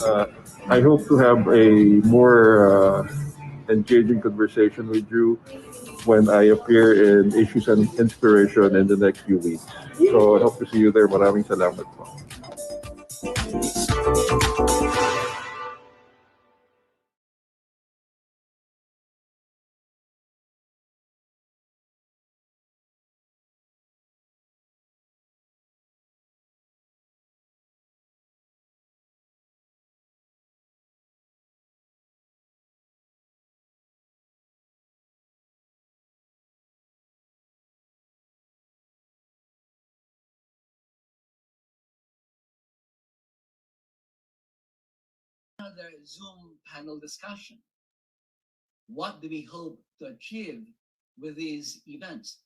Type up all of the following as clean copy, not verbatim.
Uh, I hope to have a more engaging conversation with you when I appear in Issues and Inspiration in the next few weeks. So I hope to see you there. Maraming salamat po. Another Zoom panel discussion. What do we hope to achieve with these events?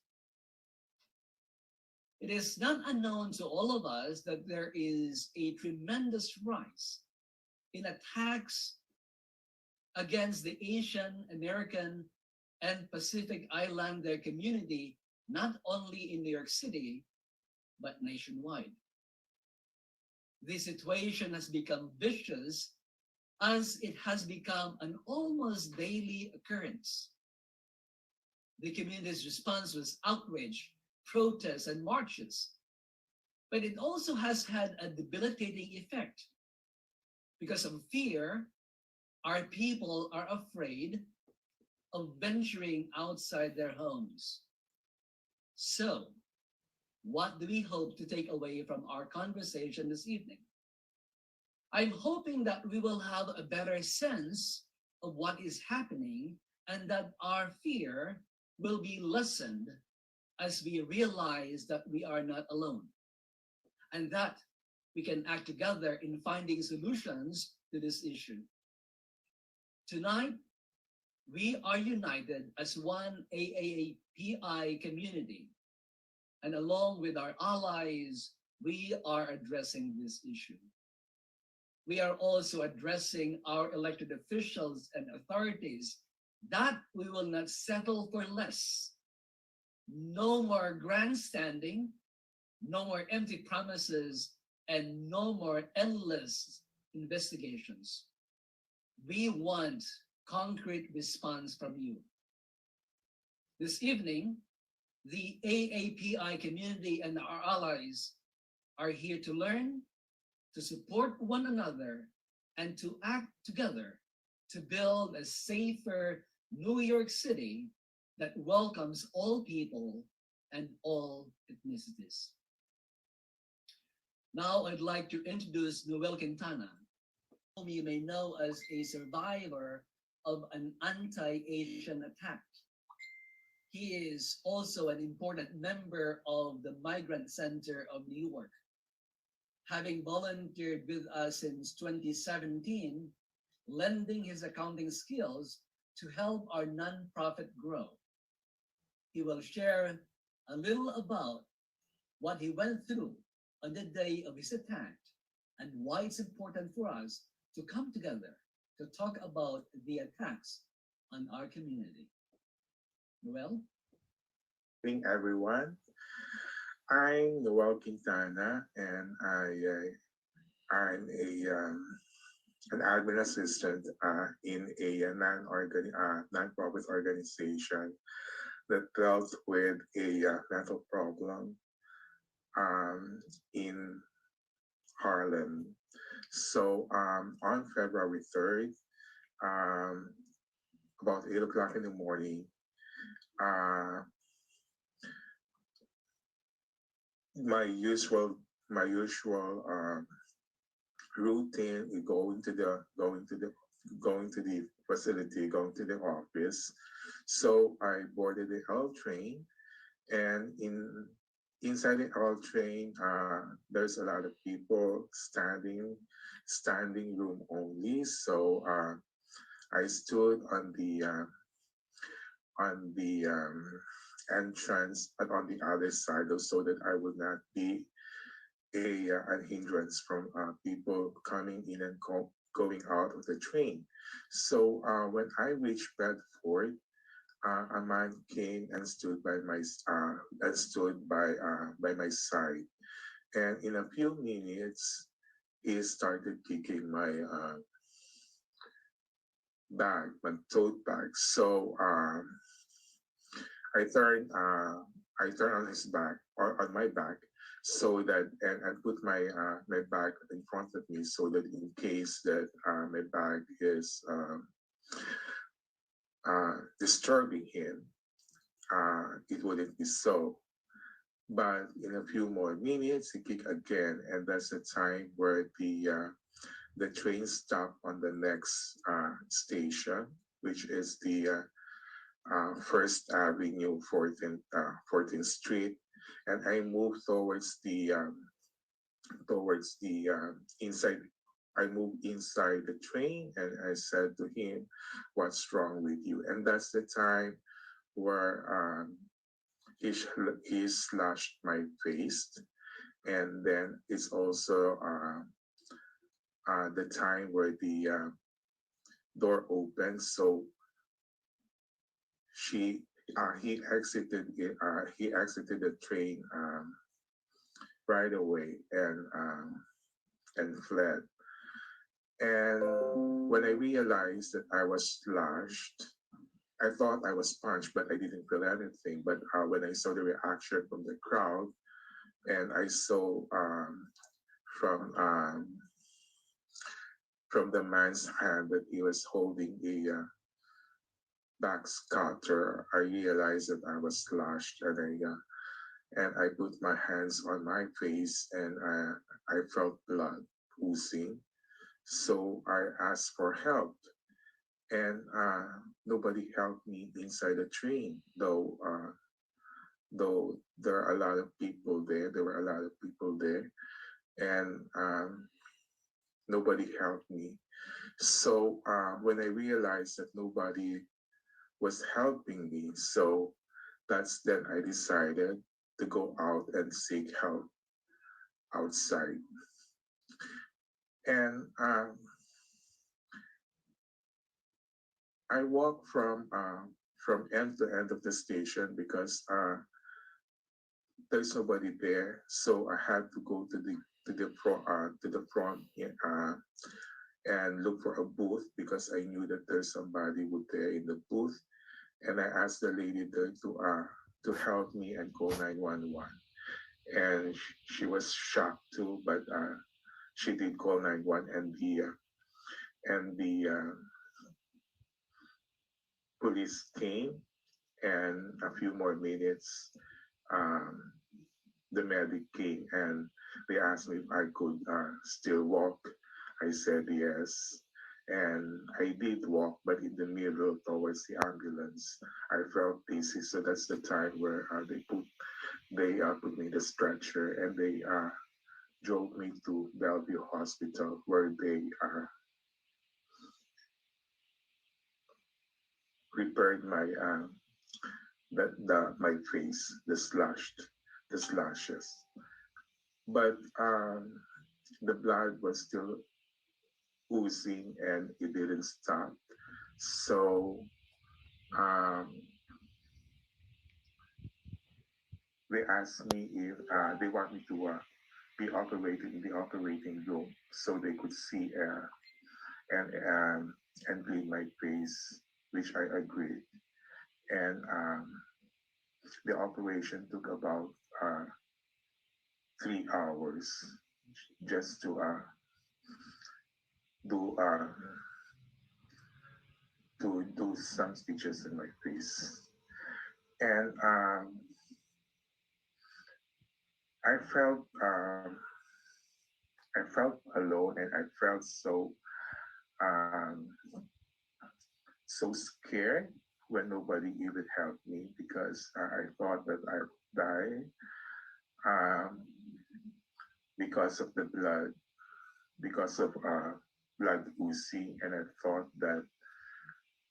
It is not unknown to all of us that there is a tremendous rise in attacks against the Asian American and Pacific Islander community, not only in New York City, but nationwide. This situation has become vicious as it has become an almost daily occurrence. The community's response was outrage, protests, and marches. But it also has had a debilitating effect. Because of fear, our people are afraid of venturing outside their homes. So, what do we hope to take away from our conversation this evening? I'm hoping that we will have a better sense of what is happening and that our fear will be lessened as we realize that we are not alone and that we can act together in finding solutions to this issue. Tonight, we are united as one AAPI community, and along with our allies, we are addressing this issue. We are also addressing our elected officials and authorities that we will not settle for less. No more grandstanding, no more empty promises, and no more endless investigations. We want concrete response from you. This evening, the AAPI community and our allies are here to learn, to support one another, and to act together to build a safer New York City that welcomes all people and all ethnicities. Now I'd like to introduce Noel Quintana, whom you may know as a survivor of an anti-Asian attack. He is also an important member of the Migrant Center of New York. Having volunteered with us since 2017, lending his accounting skills to help our nonprofit grow. He will share a little about what he went through on the day of his attack and why it's important for us to come together to talk about the attacks on our community. Noel? Morning, everyone. I'm Noel Quintana, and I'm an admin assistant in a non-profit organization that dealt with a mental problem in Harlem. So on February 3rd, um, about 8 o'clock in the morning, uh, my usual my usual routine is going to the facility, going to the office. So I boarded the L train, and inside the L train, there's a lot of people standing room only. So I stood on the entrance and on the other side so that I would not be a hindrance from people coming in and going out of the train. So when I reached Bedford, a man came and stood by my side, and in a few minutes, he started kicking my my tote bag. So I turned I turned on his back or on my back so that and put my bag in front of me so that in case that my bag is disturbing him, it wouldn't be so. But in a few more minutes, he kicked again, and that's the time where the train stopped on the next station, which is the First Avenue, 14th Street, and I moved towards the inside. I moved inside the train, and I said to him, "What's wrong with you?" And that's the time where he slashed my face, and then it's also the time where the door opened. So she he exited the train right away and fled. And when I realized that I was slashed, I thought I was punched, but I didn't feel anything. But when I saw the reaction from the crowd, and I saw from um, from the man's hand that he was holding a back scatter, I realized that I was slashed, and I put my hands on my face, and I felt blood oozing. So I asked for help, and nobody helped me inside the train, though there are a lot of people there. There were a lot of people there, and nobody helped me. So when I realized that nobody was helping me, so that's then I decided to go out and seek help outside. And I walked from end to end of the station because there's nobody there. So I had to go to the front and look for a booth because I knew that there's somebody would there in the booth. And I asked the lady there to help me and call 911. And she was shocked too, but she did call 911, and the police came, and a few more minutes, um, the medic came, and they asked me if I could still walk. I said yes. And I did walk, but in the middle towards the ambulance, I felt dizzy. So that's the time where they put me in the stretcher, and they drove me to Bellevue Hospital, where repaired my my face, the slashes. But the blood was still oozing and it didn't stop. So um, they asked me if they want me to be operated in the operating room so they could see and clean my face, which I agreed. And the operation took about 3 hours just to do do some stitches in my face. And I felt I felt alone and I felt um, so scared when nobody even helped me because I thought that I'd die um, because of the blood, because of blood oozing, and I thought that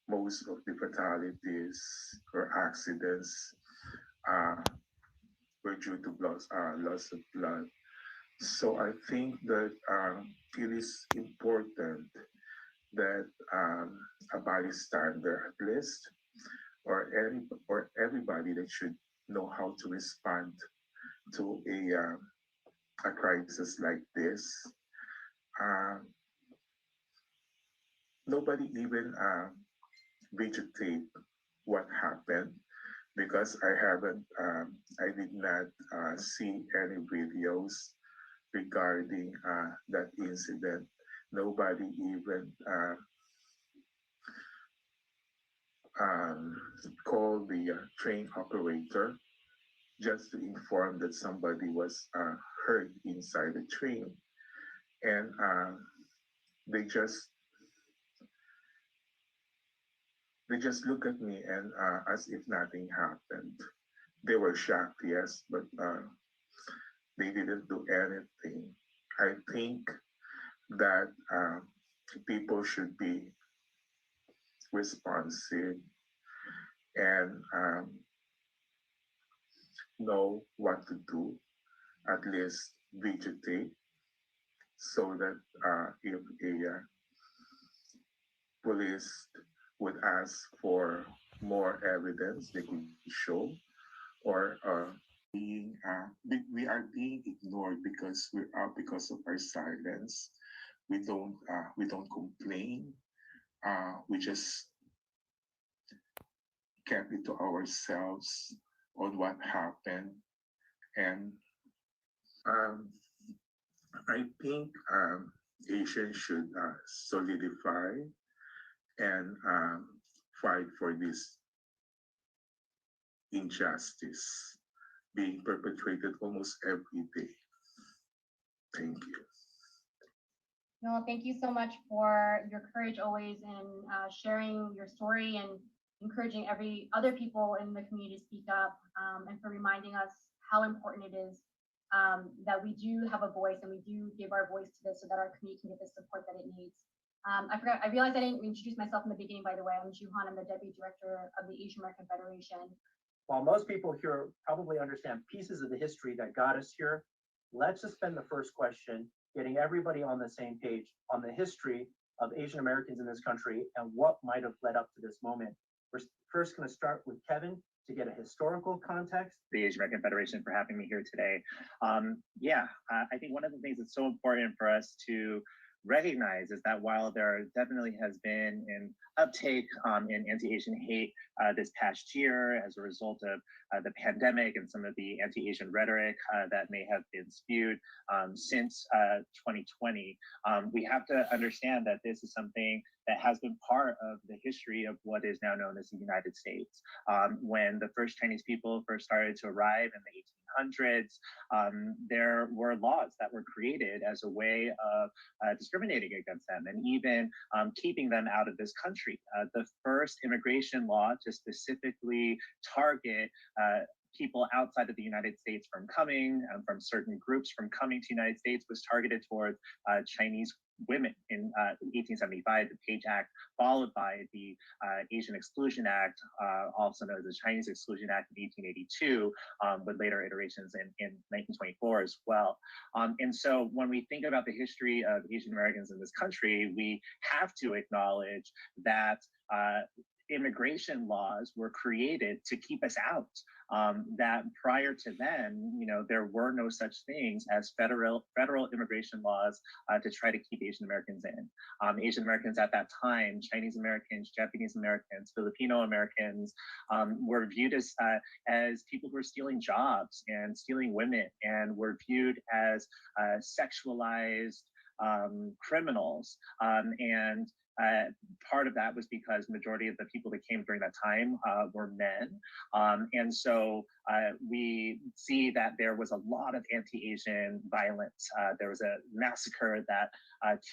most of the fatalities or accidents uh, were due to loss of blood. So I think that it is important that a bystander at least or everybody that should know how to respond to a crisis like this. Uh, Nobody even videotape what happened because I did not see any videos regarding that incident. Nobody even um, called the train operator just to inform that somebody was hurt inside the train. And they just they just look at me and as if nothing happened. They were shocked, yes, but they didn't do anything. I think that people should be responsive and know what to do, at least vegetate, so that if a police would ask for more evidence, they could show, or we are being ignored because because of our silence. We don't complain. We just kept it to ourselves on what happened, and um, I think Asians should solidify and fight for this injustice being perpetrated almost every day. Thank you. No, thank you so much for your courage always in sharing your story and encouraging every other people in the community to speak up, and for reminding us how important it is that we do have a voice and we do give our voice to this so that our community can get the support that it needs. I realized I didn't introduce myself in the beginning, by the way. I'm Juhan, I'm the Deputy Director of the Asian American Federation. While most people here probably understand pieces of the history that got us here, let's just spend the first question getting everybody on the same page on the history of Asian Americans in this country and what might have led up to this moment. We're first going to start with Kevin to get a historical context. The Asian American Federation for having me here today. I think one of the things that's so important for us to recognize is that while there definitely has been an uptake in anti-Asian hate this past year as a result of the pandemic and some of the anti-Asian rhetoric that may have been spewed since 2020, we have to understand that this is something that has been part of the history of what is now known as the United States. When the first Chinese people first started to arrive in the 1800s, there were laws that were created as a way of discriminating against them and even keeping them out of this country. The first immigration law to specifically target people outside of the United States from coming, from certain groups from coming to the United States was targeted towards Chinese women in 1875, the Page Act, followed by the Asian Exclusion Act, also known as the Chinese Exclusion Act in 1882, with later iterations in 1924 as well. And so when we think about the history of Asian Americans in this country, we have to acknowledge that immigration laws were created to keep us out. That prior to then, there were no such things as federal immigration laws to try to keep Asian Americans in. Asian Americans at that time, Chinese Americans, Japanese Americans, Filipino Americans, were viewed as people who were stealing jobs and stealing women, and were viewed as sexualized criminals. And part of that was because majority of the people that came during that time were men. And so we see that there was a lot of anti-Asian violence. There was a massacre that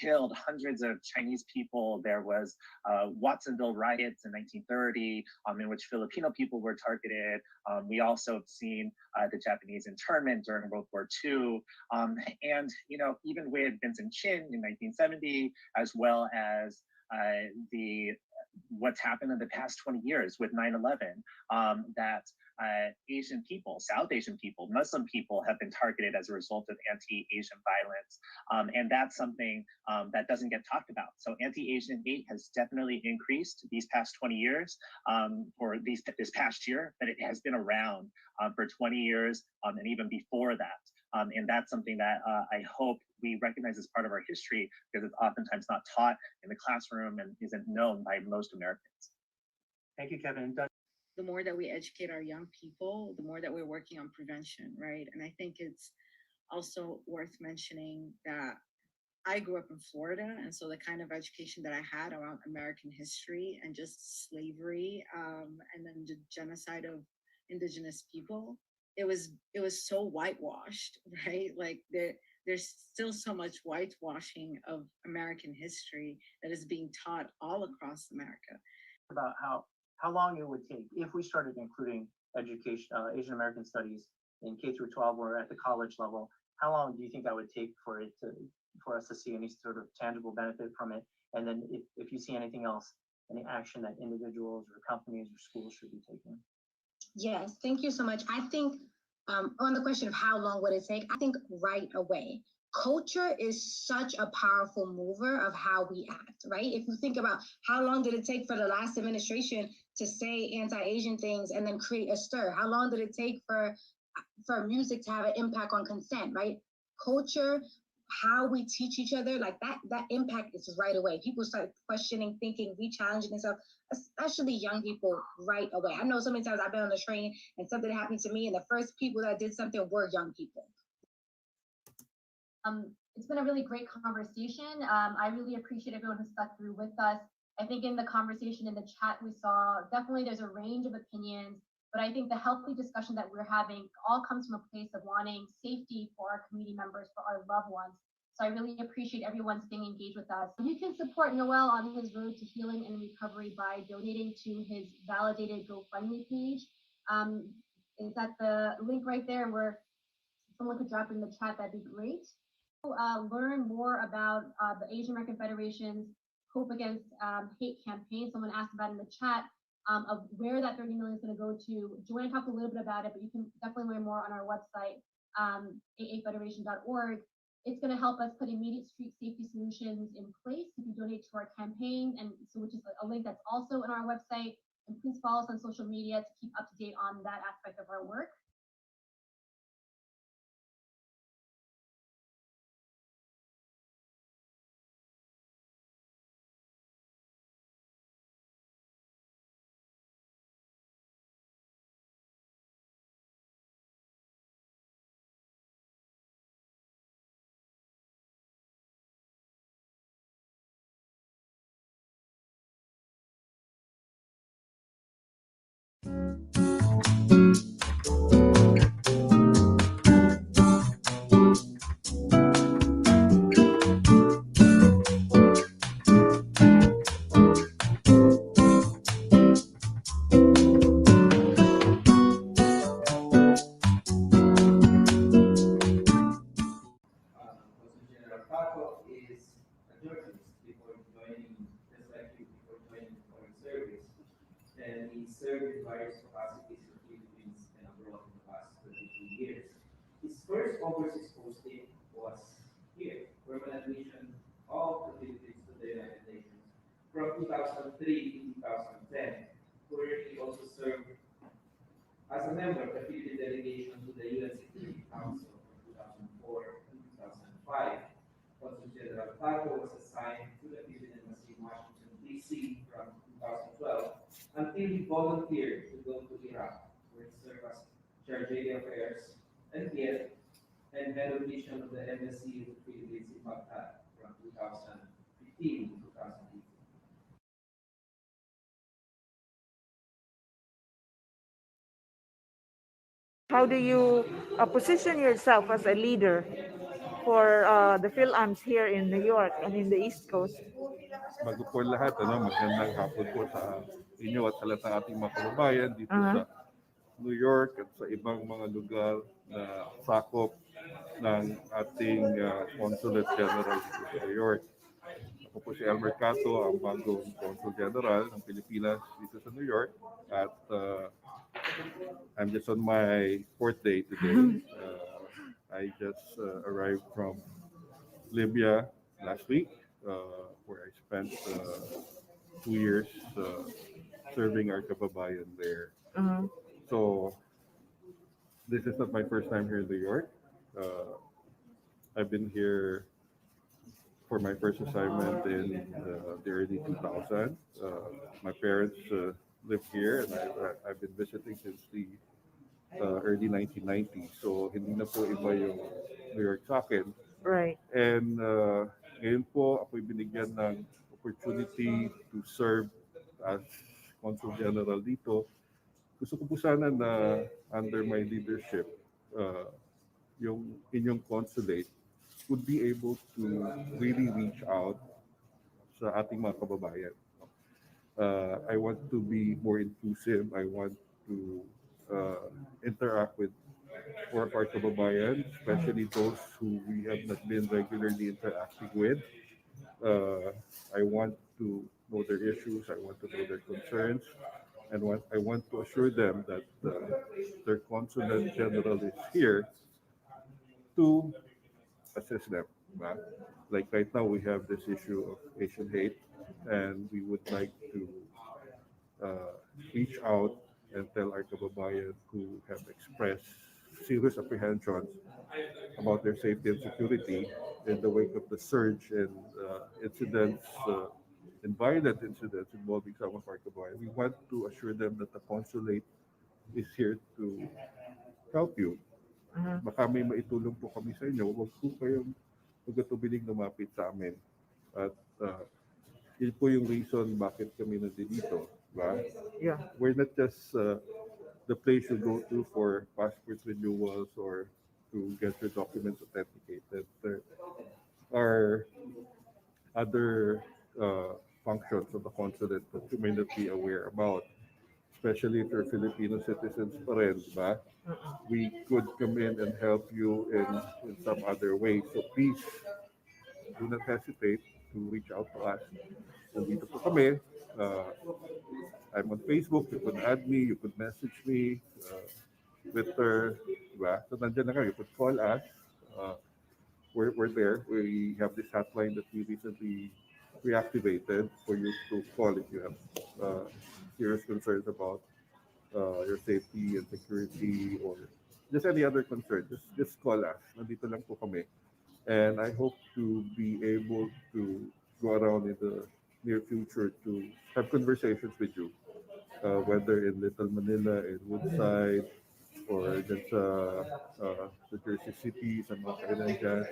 killed hundreds of Chinese people. There was Watsonville riots in 1930, in which Filipino people were targeted. We also have seen the Japanese internment during World War II. And even with Vincent Chin in 1970, as well as what's happened in the past 20 years with 9/11, that Asian people, South Asian people, Muslim people have been targeted as a result of anti-Asian violence. And that's something that doesn't get talked about. So anti-Asian hate has definitely increased these past 20 years, or this past year, but it has been around for 20 years and even before that. And that's something that I hope we recognize as part of our history, because it's oftentimes not taught in the classroom and isn't known by most Americans. Thank you, Kevin. The more that we educate our young people, the more that we're working on prevention, right? And I think it's also worth mentioning that I grew up in Florida, and so the kind of education that I had around American history and just slavery, and then the genocide of indigenous people, it was so whitewashed, right? Like there's still so much whitewashing of American history that is being taught all across America. About how long it would take if we started including education, Asian American studies in K through 12 or at the college level. How long do you think that would take for us to see any sort of tangible benefit from it? And then if you see anything else, any action that individuals or companies or schools should be taking? Yes, thank you so much. I think on the question of how long would it take, I think right away. Culture is such a powerful mover of how we act, right? If you think about how long did it take for the last administration to say anti-Asian things and then create a stir? How long did it take for music to have an impact on consent, right? Culture, how we teach each other, like that impact is right away. People start questioning, thinking, re-challenging themselves, especially young people right away. I know so many times I've been on the train and something happened to me, and the first people that did something were young people. It's been a really great conversation. I really appreciate everyone who stuck through with us. I think in the conversation in the chat we saw, definitely there's a range of opinions, but I think the healthy discussion that we're having all comes from a place of wanting safety for our community members, for our loved ones. So I really appreciate everyone staying engaged with us. You can support Noel on his road to healing and recovery by donating to his validated GoFundMe page. Is that the link right there where someone could drop in the chat? That'd be great. Learn more about the Asian American Federation's Hope Against Hate campaign. Someone asked about in the chat of where that 30 million is going to go to. Joanna talked a little bit about it, but you can definitely learn more on our website, aafederation.org. It's going to help us put immediate street safety solutions in place if you donate to our campaign, and so which is a link that's also in our website. And please follow us on social media to keep up to date on that aspect of our work. Consul General Cato is served in various capacities in the Philippines and abroad in the past 22 years. His first overseas posting was here, permanent mission of the Philippines to the United Nations from 2003 to 2010, where he also served as a member of the Philippine delegation to the UN Security Council from 2004 to 2005. Consul General Cato was assigned to the Philippine Embassy in Washington, D.C. from 2012 until he volunteered to go to Iraq, where he served as Charge d'Affaires and Kiev and head of mission of the Embassy of the Philippines in Baghdad from 2015 to 2018. How do you position yourself as a leader for the PhilAms here in New York and in the East Coast? Bago po lahat, magandang hapon po sa inyo at sa lahat ng ating mga kababayan dito Uh-huh. sa New York at sa ibang mga lugar na sakop ng ating Consulate General dito sa New York. Ako po si Elmer Cato, ang bagong Consul General ng Pilipinas dito sa New York. At I'm just on my fourth day today. I just arrived from Libya last week, where I spent 2 years serving our kababayan there. Uh-huh. So this is not my first time here in New York. I've been here for my first assignment in the early 2000s. My parents live here, and I've been visiting since the early 1990s. So hindi na po iba yung New York sa akin. Right. And ngayon po ako'y binigyan ng opportunity to serve as Consul General dito. Gusto ko po sana na under my leadership, yung inyong consulate would be able to really reach out sa ating mga kababayan. I want to be more inclusive. I want to interact with more of our kababayan, especially those who we have not been regularly interacting with. I want to know their issues. I want to know their concerns. And I want to assure them that their consulate general is here to assist them. Like right now, we have this issue of Asian hate, and we would like to reach out and tell our kababayan who have expressed serious apprehensions about their safety and security in the wake of the surge and incidents, and violent incidents involving some of our kababayan. We want to assure them that the consulate is here to help you. Uh-huh. Baka may maitulong po kami sa inyo, huwag po kayong magatubiling lumapit sa amin. At yun po yung reason bakit kami nandito. Diba? Yeah. We're not just the place you go to for passport renewals or to get your documents authenticated. There are other functions of the consulate that you may not be aware about, especially if you're Filipino citizens pa rin, diba? We could come in and help you in some other way. So please do not hesitate to reach out to us. Nandito po kami. I'm on Facebook. You could add me. You could message me. Twitter. Diba? So nandiyan na kayo. You could call us. We're there. We have this hotline that we recently reactivated for you to call if you have serious concerns about your safety and security or just any other concern. Just call us. Nandito lang po kami. And I hope to be able to go around in the near future to have conversations with you, whether in Little Manila, in Woodside, or just the Jersey City, sa mga kainan dyan.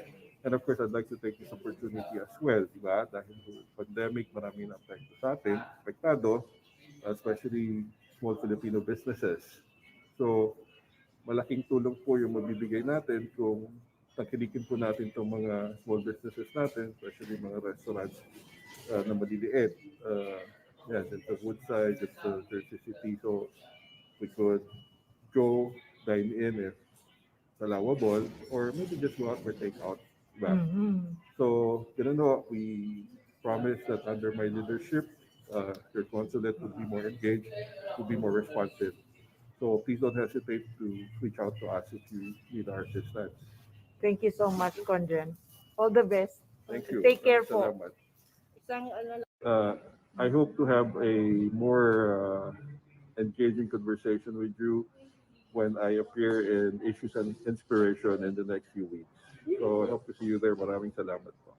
And of course, I'd like to take this opportunity as well, diba? Dahil yung pandemic, marami na apekto sa atin, apektado, especially small Filipino businesses. So, malaking tulong po yung mabibigay natin kung tangkilikin po natin itong mga small businesses natin, especially mga restaurants na maliliit. Yan, sa Woodside, sa Jersey City. So, we could go dine in if allowable, or maybe just go out for takeout. Diba? Mm-hmm. So, ganun ho, we promise that under my leadership, your consulate would be more engaged, would be more responsive. So please don't hesitate to reach out to us if you need our assistance. Thank you so much, Conjen. All the best. Thank you. Take care po. Salamat. Uh, I hope to have a more engaging conversation with you when I appear in Issues and Inspiration in the next few weeks. So I hope to see you there. Maraming salamat po.